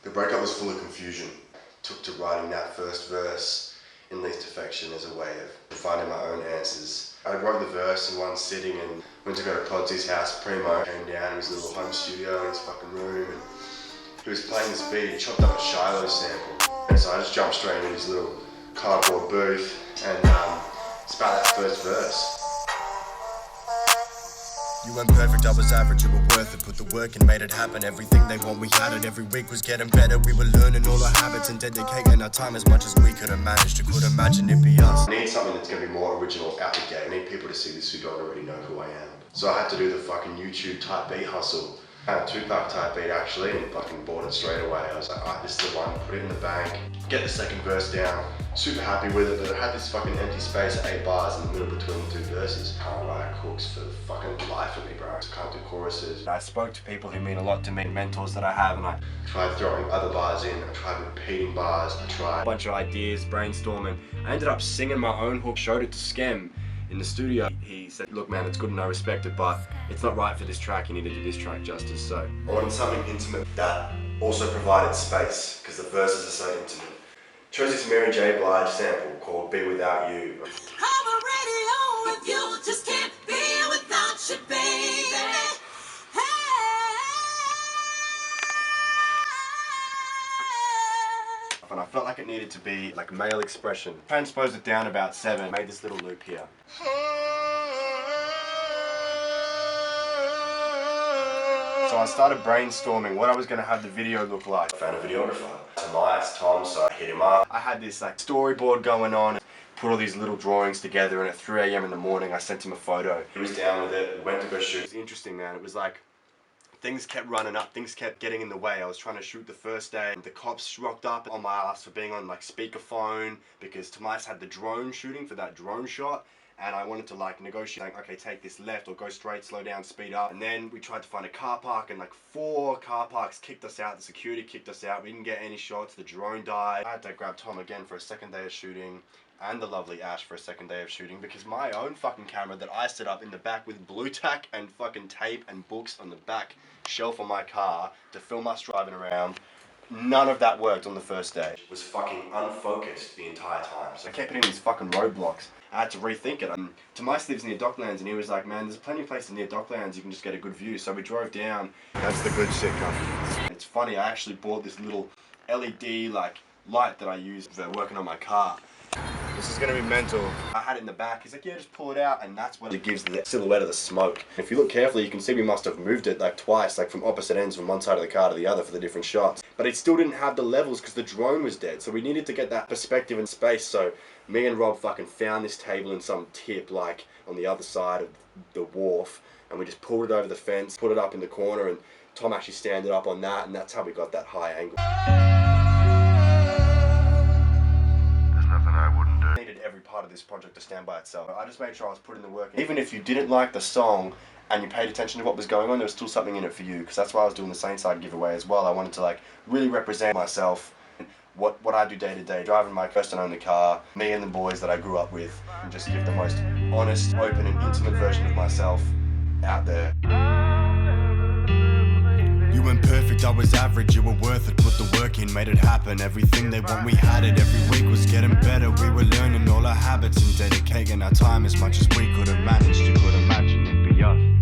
The breakup was full of confusion. Took to writing that first verse in Leased Affection as a way of finding my own answers. I wrote the verse in one sitting and went to go to Podsy's house. Primo came down to his little home studio in his fucking room and he was playing this beat. He chopped up a Shiloh sample. And so I just jumped straight into his little cardboard booth and spat that first verse. You weren't perfect, I was average, you were worth it. Put the work in, made it happen. Everything they want, we had it. Every week was getting better. We were learning all our habits and dedicating our time as much as we could have managed. You could imagine it'd be us. I need something that's going to be more original out the gate. I need people to see this who don't already know who I am. So I had to do the fucking YouTube type beat hustle. A Tupac type beat actually, and fucking bought it straight away. I was like, alright, this is the one, put it in the bank, get the second verse down. Super happy with it, but it had this fucking empty space at 8 bars in the middle between the 2 verses. Can't write hooks for the fucking life of me, bro. I can't do choruses. I spoke to people who mean a lot to me, mentors that I have, and I tried throwing other bars in, I tried repeating bars, I tried a bunch of ideas, brainstorming. I ended up singing my own hook, showed it to Skem in the studio. He said, look man, it's good and I respect it, but it's not right for this track, you need to do this track justice. So I wanted something intimate that also provided space, because the verses are so intimate. Chose this Mary J. Blige sample called Be Without You. I'm already on with you, just can't be without you, baby. And I felt like it needed to be like male expression. Transposed it down about 7, made this little loop here. So I started brainstorming what I was going to have the video look like. I found a videographer, Tom, so I hit him up. I had this like storyboard going on, put all these little drawings together, and at 3 AM in the morning I sent him a photo. He was down with it, we went to go shoot. It was interesting, man. It was like things kept running up, things kept getting in the way. I was trying to shoot the first day and the cops rocked up on my ass for being on like speakerphone because Tomas had the drone shooting for that drone shot. And I wanted to like negotiate, like, okay, take this left or go straight, slow down, speed up. And then we tried to find a car park and like 4 car parks kicked us out. The security kicked us out. We didn't get any shots. The drone died. I had to grab Tom again for a second day of shooting and the lovely Ash for a second day of shooting because my own fucking camera that I set up in the back with blue tack and fucking tape and books on the back shelf on my car to film us driving around. None of that worked on the first day. It was fucking unfocused the entire time. So I kept hitting these fucking roadblocks. I had to rethink it. Tomas lives near Docklands and he was like, man, there's plenty of places near Docklands you can just get a good view. So we drove down. That's the good shit coming. It's funny, I actually bought this little LED like light that I use for working on my car. This is gonna be mental. I had it in the back. He's like, yeah, just pull it out, and that's what it gives the silhouette of the smoke. If you look carefully, you can see we must have moved it like twice, like from opposite ends from one side of the car to the other for the different shots. But it still didn't have the levels because the drone was dead, so we needed to get that perspective in space. So me and Rob fucking found this table in some tip, like on the other side of the wharf, and we just pulled it over the fence, put it up in the corner, and Tom actually standed up on that, and that's how we got that high angle. Every part of this project to stand by itself. I just made sure I was putting the work in. Even if you didn't like the song and you paid attention to what was going on, there was still something in it for you, because that's why I was doing the Saintside giveaway as well. I wanted to like really represent myself, what I do day to day, driving my first and only car, me and the boys that I grew up with, and just give the most honest, open and intimate version of myself out there. You weren't perfect, I was average, you were worth it. Put the work in, made it happen. Everything they want, we had it. Every week was getting better. We were learning all our habits and dedicating our time as much as we could have managed. You could imagine it'd be us.